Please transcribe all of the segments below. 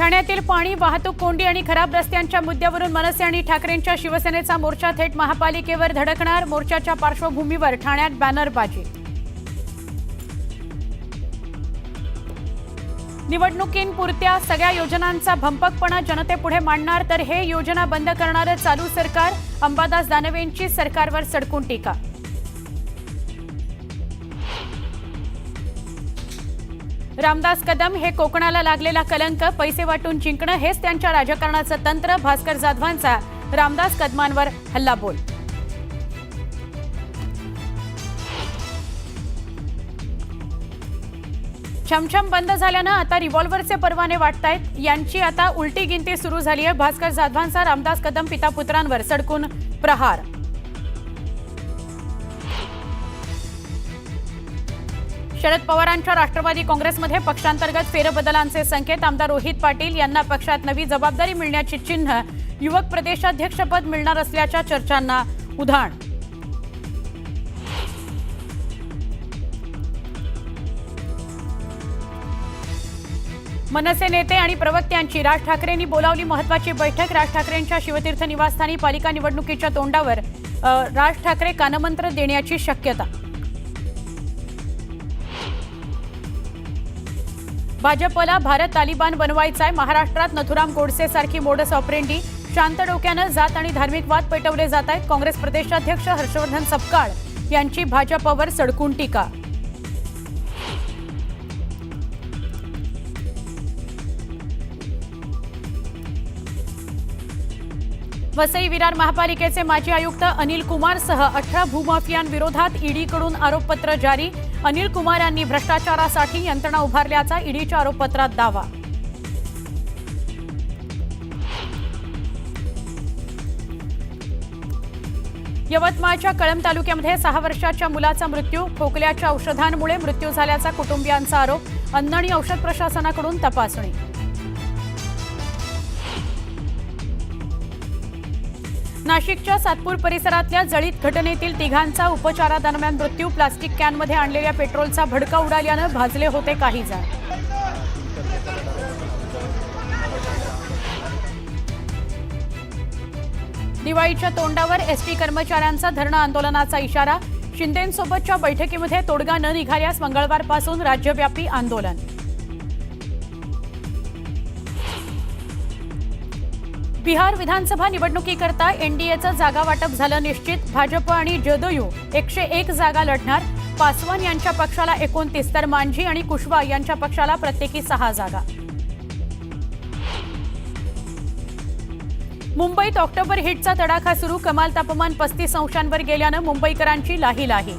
ठाण्यातील पाणी वाहतूक कोंडी आणि खराब रस्त्यांच्या मुद्द्यावरून मनसे आणि ठाकरेंच्या शिवसेनेचा मोर्चा थेट महापालिकेवर धडकणार। मोर्चाच्या पार्श्वभूमीवर ठाण्यात बॅनरबाजी। निवडणुकींपुरत्या सगळ्या योजनांचा भंपकपणा जनतेपुढे मांडणार, तर हे योजना बंद करणारं चालू सरकार। अंबादास दानवेंची सरकारवर सडकून टीका। रामदास कदम हे कोकणाला लागलेला कलंक, पैसे वाटून जिंकणं हेच त्यांच्या राजकारणाचं तंत्र। भास्कर जाधवांचा रामदास कदमांवर हल्लाबोल। छमछम बंद झाल्यानं आता रिव्हॉल्व्हरचे परवाने वाटतायत, यांची आता उलटी गिनती सुरू झाली आहे। भास्कर जाधवांचा रामदास कदम पिता पुत्रांवर सडकून प्रहार। शरद पवारांच्या राष्ट्रवादी काँग्रेसमध्ये पक्षांतर्गत फेरबदलांचे संकेत। आमदार रोहित पाटील यांना पक्षात नवी जबाबदारी मिळण्याची चिन्ह। युवक प्रदेशाध्यक्षपद मिळणार असल्याच्या चर्चांना उधाण। मनसे नेते आणि प्रवक्त्यांची राज ठाकरेंनी बोलावली महत्त्वाची बैठक। राज ठाकरेंच्या शिवतीर्थ निवासस्थानी पालिका निवडणुकीच्या तोंडावर राज ठाकरे कानमंत्र देण्याची शक्यता। भाजपला भारत तालिबान बनवायचाय। महाराष्ट्रात नथुराम गोडसे सारखी मोडस ऑपरेंडी। शांत डोक्यानं जात आणि धार्मिक वाद पेटवले जात आहेत। काँग्रेस प्रदेशाध्यक्ष हर्षवर्धन सपकाळ यांची भाजपवर सडकून टीका। वसई विरार महापालिकेचे माजी आयुक्त अनिल कुमारसह 18 भूमाफियांविरोधात ईडीकडून आरोपपत्र जारी। अनिल कुमार यांनी भ्रष्टाचारासाठी यंत्रणा उभारल्याचा ईडीच्या आरोपपत्रात दावा। यवतमाळच्या कळंब तालुक्यामध्ये 6 वर्षाच्या मुलाचा मृत्यू। खोकल्याच्या औषधांमुळे मृत्यू झाल्याचा कुटुंबियांचा आरोप। अन्न आणि औषध प्रशासनाकडून तपासणी। नाशिकच्या सातपूर परिसरातल्या जळीत घटनेतील तिघांचा उपचारादरम्यान मृत्यू। प्लास्टिक कॅनमध्ये आणलेल्या पेट्रोलचा भडका उडाल्यानं भाजले होते काही जण। दिवाळीच्या तोंडावर एसटी कर्मचाऱ्यांचा धरणं आंदोलनाचा इशारा। शिंदेंसोबतच्या बैठकीमध्ये तोडगा न निघाल्यास मंगळवारपासून राज्यव्यापी आंदोलन। बिहार विधानसभा निवडणुकीकरता एनडीएचं जागा वाटप झालं निश्चित। भाजप आणि जदयू 101 जागा लढणार। पासवान यांच्या पक्षाला 29 तर मांझी आणि कुशवा यांच्या पक्षाला प्रत्येकी 6 जागा। मुंबईत ऑक्टोबर हिटचा तडाखा सुरू। कमाल तापमान 35 अंशांवर गेल्यानं मुंबईकरांची लाहीलाही।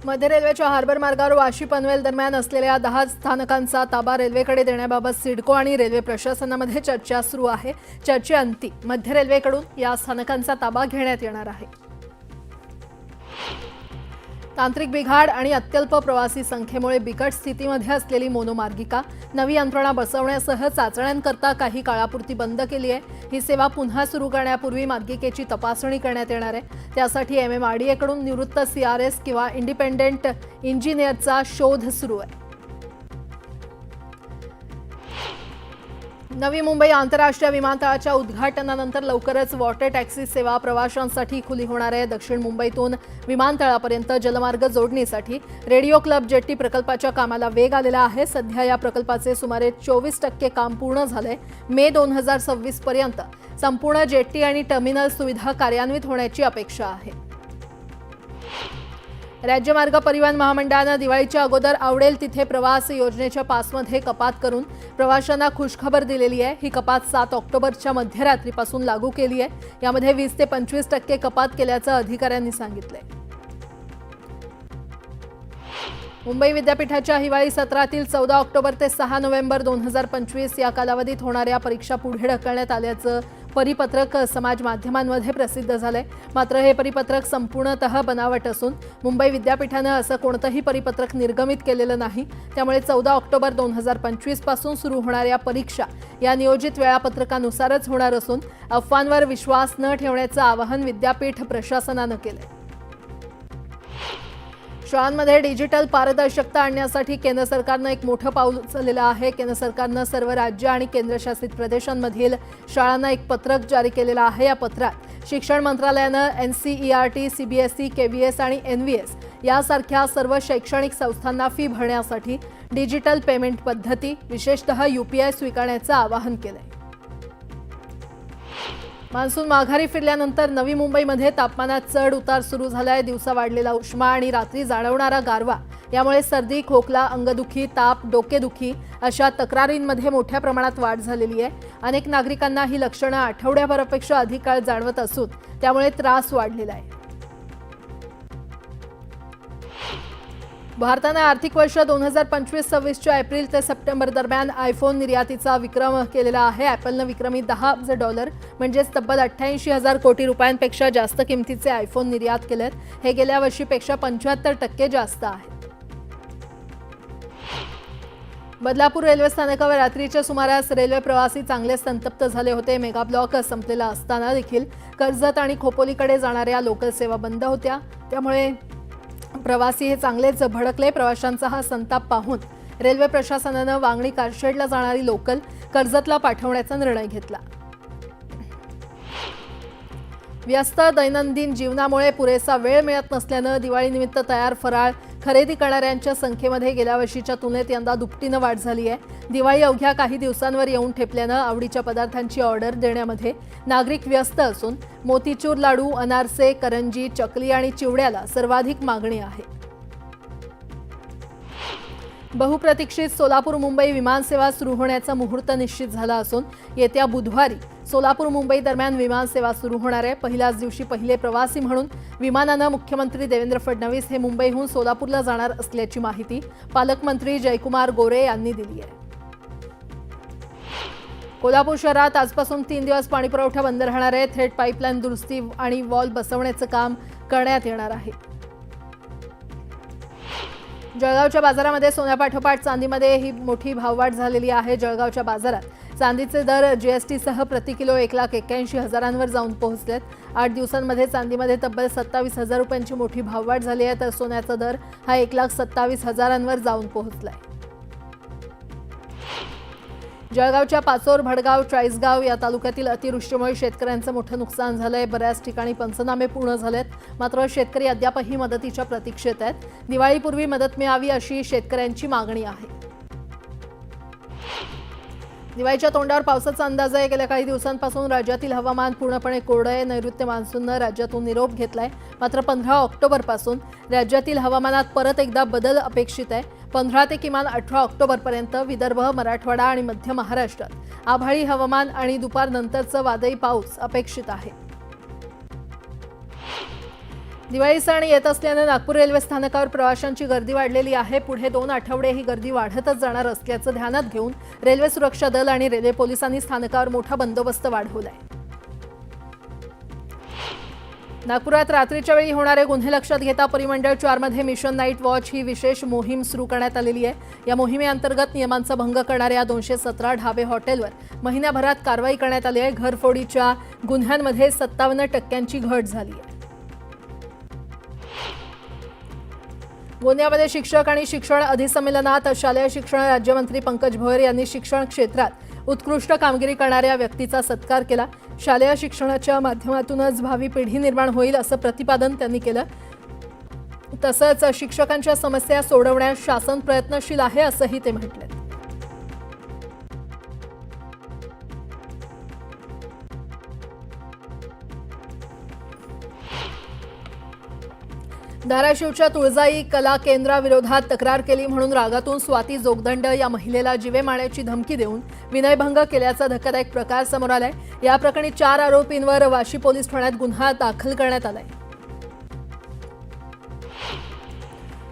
मध्य रेल्वेच्या हार्बर मार्गावर वाशी पनवेल दरम्यान असलेल्या 10 स्थानकांचा ताबा रेल्वेकडे देण्याबाबत सिडको आणि रेल्वे प्रशासनामध्ये चर्चा सुरू आहे। चर्चेअंती मध्य रेल्वेकडून या स्थानकांचा ताबा घेण्यात येणार आहे। तांत्रिक बिघाड आणि अत्यल्प प्रवासी संख्येमुळे बिकट स्थितीमध्ये असलेली मोनोमार्गिका नवी यंत्रणा बसवण्यासह चाचण्यांकरता काही काळापुरती बंद केली आहे। ही सेवा पुन्हा सुरू करण्यापूर्वी मार्गिकेची तपासणी करण्यात येणार आहे। त्यासाठी MMRDAकडून निवृत्त CRS किंवा इंडिपेंडेंट इंजिनियरचा शोध सुरू आहे। नवी मुंबई आंतरराष्ट्रीय विमानतळाच्या उद्घाटनानंतर लवकरच वॉटर टॅक्सी सेवा प्रवाशांसाठी खुली होणार आहे। दक्षिण मुंबईतून विमानतळापर्यंत जलमार्ग जोडणीसाठी रेडिओ क्लब जेट्टी प्रकल्पाच्या कामाला वेग आलेला आहे। सध्या या प्रकल्पाचे सुमारे 24% काम पूर्ण झाले। मे 2026 पर्यंत संपूर्ण जेट्टी आणि टर्मिनल सुविधा कार्यान्वित होण्याची अपेक्षा आहे। राज्यमार्ग परिवहन महामंडळानं दिवाळीच्या अगोदर आवडेल तिथे प्रवास योजनेच्या पासमध्ये कपात करून प्रवाशांना खुशखबर दिलेली आहे। ही कपात 7 ऑक्टोबरच्या मध्यरात्रीपासून लागू केली आहे। यामध्ये 20 ते 25% कपात केल्याचं अधिकाऱ्यांनी सांगितलंय। मुंबई विद्यापीठाच्या हिवाळी सत्रातील 14 ऑक्टोबर ते 6 नोव्हेंबर 2025 या कालावधीत होणाऱ्या परीक्षा पुढे ढकलण्यात आल्याचं परिपत्रक समाज माध्यमांमध्ये प्रसिद्ध झालंय. मात्र हे परिपत्रक संपूर्णतः बनावट असून मुंबई विद्यापीठानं असं कोणतंही परिपत्रक निर्गमित केलेलं नाही. त्यामुळे 14 ऑक्टोबर 2025 पासून सुरू होणाऱ्या परीक्षा या नियोजित वेळापत्रकानुसारच होणार असून अफवांवर विश्वास न ठेवण्याचं आवाहन विद्यापीठ प्रशासनानं केलंय. शाळांमध्ये डिजिटल पारदर्शकता आणण्यासाठी केंद्र सरकारनं एक मोठं पाऊल उचललेलं आहे. केंद्र सरकारनं सर्व राज्य आणि केंद्रशासित प्रदेशांमधील शाळांना एक पत्रक जारी केलेलं आहे. या पत्रात शिक्षण मंत्रालयानं NCERT, CBSE, KVS आणि NVS यासारख्या सर्व शैक्षणिक संस्थांना फी भरण्यासाठी डिजिटल पेमेंट पद्धती, विशेषतः UPI स्वीकारण्याचं आवाहन केलंय. मान्सून माघारी फिरल्यानंतर नवी मुंबईमध्ये तापमानात चढ उतार सुरू झालाय. दिवसा वाढलेला उष्मा आणि रात्री जाणवणारा गारवा यामुळे सर्दी, खोकला, अंगदुखी, ताप, डोकेदुखी अशा तक्रारींमध्ये मोठ्या प्रमाणात वाढ झालेली आहे. अनेक नागरिकांना ही लक्षणं आठवड्याभरापेक्षा अधिक काळ जाणवत असून त्यामुळे त्रास वाढलेला आहे. भारतानं आर्थिक वर्ष 2025-26च्या एप्रिल ते सप्टेंबर दरम्यान आयफोन निर्यातीचा विक्रम केलेला आहे. ॲपलनं विक्रमी $10 अब्ज म्हणजेच तब्बल 88,000 कोटी रुपयांपेक्षा जास्त किमतीचे आयफोन निर्यात केलेत. हे गेल्या वर्षीपेक्षा 75% जास्त आहे. बदलापूर रेल्वे स्थानकावर रात्रीच्या सुमारास रेल्वे प्रवासी चांगले संतप्त झाले होते. मेगा ब्लॉक संपलेला असताना देखील कर्जत आणि खोपोलीकडे जाणाऱ्या लोकल सेवा बंद होत्या. त्यामुळे प्रवासी हे चांगलेच भडकले. प्रवाशांचा हा संताप पाहून रेल्वे प्रशासनानं वांगणी कारशेडला जाणारी लोकल कर्जतला पाठवण्याचा निर्णय घेतला. व्यस्त दैनंदिन जीवनामुळे पुरेसा वेळ मिळत नसल्यानं दिवाळीनिमित्त तयार फराळ खरेदी करणाऱ्यांच्या संख्येमध्ये गेल्या वर्षीच्या तुलनेत यंदा दुपटीनं वाढ झाली आहे. दिवाळी अवघ्या काही दिवसांवर येऊन ठेपल्यानं आवडीच्या पदार्थांची ऑर्डर देण्यामध्ये नागरिक व्यस्त असून मोतीचूर लाडू, अनारसे, करंजी, चकली आणि चिवड्याला सर्वाधिक मागणी आहे. बहुप्रतीक्षित सोलापूर मुंबई विमानसेवा सुरू होण्याचा मुहूर्त निश्चित झाला असून येत्या बुधवारी सोलापूर मुंबई दरम्यान विमानसेवा सुरू होणार आहे. पहिल्याच दिवशी पहिले प्रवासी म्हणून विमानानं मुख्यमंत्री देवेंद्र फडणवीस हे मुंबईहून सोलापूरला जाणार असल्याची माहिती पालकमंत्री जयकुमार गोरे यांनी दिली आहे. कोल्हापूर शहरात आजपासून 3 दिवस पाणीपुरवठा बंद राहणार आहे. थेट पाईपलाईन दुरुस्ती आणि वॉल बसवण्याचं काम करण्यात येणार आहे. जळगावच्या बाजारामध्ये सोन्यापाठोपाठ चांदीमध्ये ही मोठी भाववाढ झालेली आहे. जळगावच्या बाजारात चांदीचे दर GST सह प्रति किलो 1,81,000 जाऊन पोहोचलेत. 8 दिवसांमध्ये चांदीमध्ये तब्बल 27,000 रुपयांची मोठी भाववाढ झाली आहे. तर सोन्याचा दर हा 1,27,000 जाऊन पोहोचलाय. जळगावच्या पाचोर, भडगाव, चाळीसगाव या तालुक्यातील अतिवृष्टीमुळे शेतकऱ्यांचं मोठं नुकसान झालंय. बऱ्याच ठिकाणी पंचनामे पूर्ण झालेत. मात्र शेतकरी अद्यापही मदतीच्या प्रतीक्षेत आहेत. दिवाळीपूर्वी मदत मिळावी अशी शेतकऱ्यांची मागणी आहे. दिवाळीच्या तोंडावर पावसाचा अंदाज आहे. गेल्या काही दिवसांपासून राज्यातील हवामान पूर्णपणे कोरडं आहे. नैऋत्य मान्सूननं राज्यातून निरोप घेतलाय. मात्र 15 ऑक्टोबरपासून राज्यातील हवामानात परत एकदा बदल अपेक्षित आहे. 15 ते किमान 18 ऑक्टोबरपर्यंत विदर्भ, मराठवाडा आणि मध्य महाराष्ट्रात आभाळी हवामान आणि दुपारनंतरचं वादळी पाऊस अपेक्षित आहे. दिवाळी सण येत असल्यानं नागपूर रेल्वे स्थानकावर प्रवाशांची गर्दी वाढलेली आहे. पुढे 2 आठवडे ही गर्दी वाढतच जाणार असल्याचं ध्यानात घेऊन रेल्वे सुरक्षा दल आणि रेल्वे पोलिसांनी स्थानकावर मोठा बंदोबस्त वाढवलाय. नागपुरात रात्रीच्या वेळी होणारे गुन्हे लक्षात घेता परिमंडळ 4 मध्ये मिशन नाईट वॉच ही विशेष मोहीम सुरू करण्यात आलेली आहे. या मोहिमेअंतर्गत नियमांचा भंग करणाऱ्या 217 ढाबे, हॉटेलवर महिन्याभरात कारवाई करण्यात आली आहे. घरफोडीच्या गुन्ह्यांमध्ये 57% घट झाली आहे. गोंदियामध्ये शिक्षक आणि शिक्षण अधिसंमेलनात शालेय शिक्षण राज्यमंत्री पंकज भोयर यांनी शिक्षण क्षेत्रात उत्कृष्ट कामगिरी करणाऱ्या व्यक्तीचा सत्कार केला. शालेय शिक्षणाच्या माध्यमातूनच भावी पिढी निर्माण होईल असं प्रतिपादन त्यांनी केलं. तसंच शिक्षकांच्या समस्या सोडवण्यास शासन प्रयत्नशील आहे असंही ते म्हटले. धाराशिवच्या तुळजाई कला केंद्राविरोधात तक्रार केली म्हणून रागातून स्वाती जोगदंड या महिलेला जीवे मारण्याची धमकी देऊन विनयभंग केल्याचा धक्कादायक प्रकार समोर आलाय. या प्रकरणी 4 आरोपींवर वाशी पोलीस ठाण्यात गुन्हा दाखल करण्यात आलाय.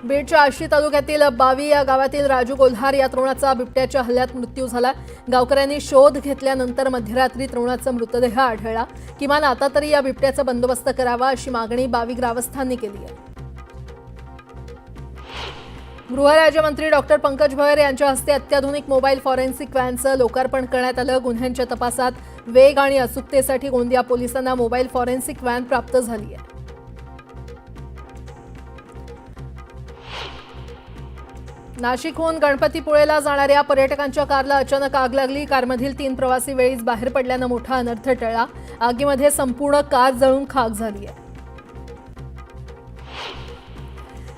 बीडच्या आष्टी तालुक्यातील बावी या गावातील राजू कोल्हार या तरुणाचा बिबट्याच्या हल्ल्यात मृत्यू झाला। गावकऱ्यांनी शोध घेतल्यानंतर मध्यरात्री तरुणाचा मृतदेह आढळला। किमान आता तरी या बिबट्याचा बंदोबस्त करावा अशी मागणी बावी ग्रामस्थांनी केली आहे। गृहराज्यमंत्री डॉक्टर पंकज भोयर यांच्या हस्ते अत्याधुनिक मोबाईल फॉरेन्सिक व्हॅनचं लोकार्पण करण्यात आलं। गुन्ह्यांच्या तपासात वेग आणि अचूकतेसाठी गोंदिया पोलिसांना मोबाईल फॉरेन्सिक व्हॅन प्राप्त झाली आहे। नाशिकहून गणपतीपुळेला जाणाऱ्या पर्यटकांच्या कारला अचानक आग लागली। कारमधील 3 प्रवासी वेळीच बाहेर पडल्यानं मोठा अनर्थ टळला। आगीमध्ये संपूर्ण कार जळून खाक झाली आहे।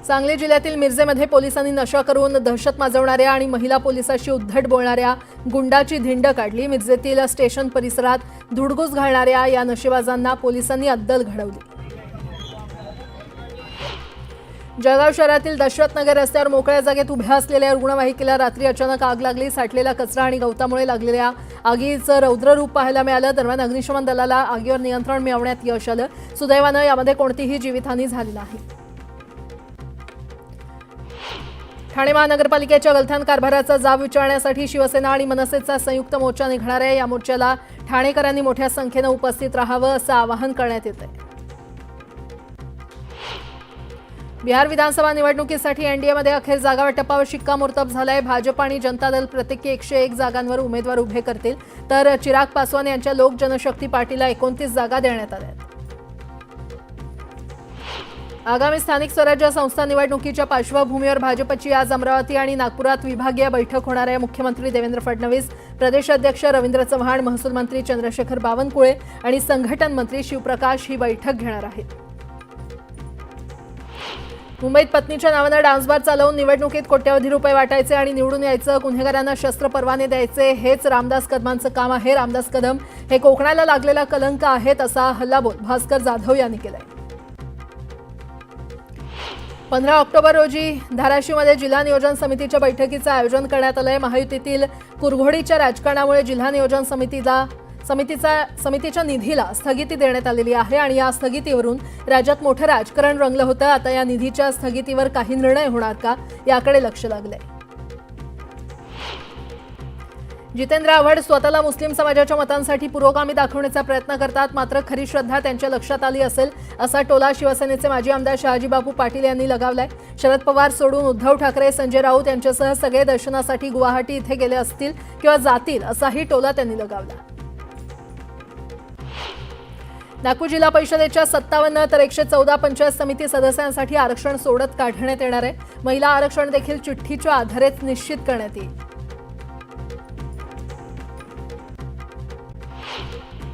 सांगली जिल्ह्यातील मिरजेमध्ये पोलिसांनी नशा करून दहशत माजवणाऱ्या आणि महिला पोलिसाशी उद्धट बोलणाऱ्या गुंडाची धिंड काढली। मिरजेतील स्टेशन परिसरात धुडगूस घालणाऱ्या या नशेबाजांना पोलिसांनी अद्दल घडवली। जळगाव शहरातील दशरथनगर रस्त्यावर मोकळ्या जागेत उभ्या असलेल्या रुग्णवाहिकेला रात्री अचानक आग लागली। साठलेला कचरा आणि गवतामुळे लागलेल्या आगीचं रौद्र रूप पाहायला मिळालं। दरम्यान अग्निशमन दलाला आगीवर नियंत्रण मिळवण्यात यश आलं। सुदैवानं यामध्ये कोणतीही जीवितहानी झाली नाही। ठाणे महानगरपालिकेच्या गलथान कारभाराचा जाब विचारण्यासाठी शिवसेना आणि मनसेचा संयुक्त मोर्चा निघणार आहे। या मोर्चाला ठाणेकरांनी मोठ्या संख्येनं उपस्थित राहावं असं आवाहन करण्यात येत आहे। बिहार विधानसभा निवडणुकीसाठी एनडीएमध्ये अखेर जागा वाटपावर शिक्कामोर्तब झालाय। भाजप आणि जनता दल प्रत्येकी 101 जागांवर उमेदवार उभे करतील, तर चिराग पासवान यांच्या लोक जनशक्ती पार्टीला 29 जागा देण्यात आल्या आहेत। आगामी स्थानिक स्वराज्य संस्था निवडणुकीच्या पार्श्वभूमीवर भाजपची आज अमरावती आणि नागपुरात विभागीय बैठक होणार आहे। मुख्यमंत्री देवेंद्र फडणवीस, प्रदेश अध्यक्ष रवींद्र चव्हाण, महसूल मंत्री चंद्रशेखर बावनकुळे आणि संघटन मंत्री शिवप्रकाश ही बैठक घेणार आहेत। मुंबईत पत्नीच्या नावानं डान्स बार चालवून निवडणुकीत कोट्यवधी रुपये वाटायचे आणि निवडून यायचं, गुन्हेगारांना शस्त्र परवाने द्यायचे, हेच रामदास कदमांचं काम आहे। रामदास कदम हे कोकणाला लागलेला कलंक आहेत असा हल्लाबोल भास्कर जाधव यांनी केलाय। 15 ऑक्टोबर रोजी धाराशिवमध्ये जिल्हा नियोजन समितीच्या बैठकीचं आयोजन करण्यात आलंय। महायुतीतील कुरघोडीच्या राजकारणामुळे जिल्हा नियोजन समितीच्या निधीला स्थगिती देण्यात आलेली आहे आणि या स्थगितीवरून राज्यात मोठं राजकारण रंगलं होतं। आता या निधीच्या स्थगितीवर काही निर्णय होणार का याकडे लक्ष लागलंय। जितेंद्र आव्हाड स्वतःला मुस्लिम समाजाच्या मतांसाठी पुरोगामी दाखवण्याचा प्रयत्न करतात, मात्र खरी श्रद्धा त्यांच्या लक्षात आली असेल असा टोला शिवसेनेचे माजी आमदार शहाजीबापू पाटील यांनी लगावलाय। शरद पवार सोडून उद्धव ठाकरे, संजय राऊत यांच्यासह सगळे दर्शनासाठी गुवाहाटी इथे गेले असतील किंवा जातील असाही टोला त्यांनी लगावला। नागपूर जिल्हा परिषदेच्या 57 तर 114 पंचायत समिती सदस्यांसाठी आरक्षण सोडत काढण्यात येणार आहे। महिला आरक्षण देखील चिठ्ठीच्या आधारेच निश्चित करण्यात येईल।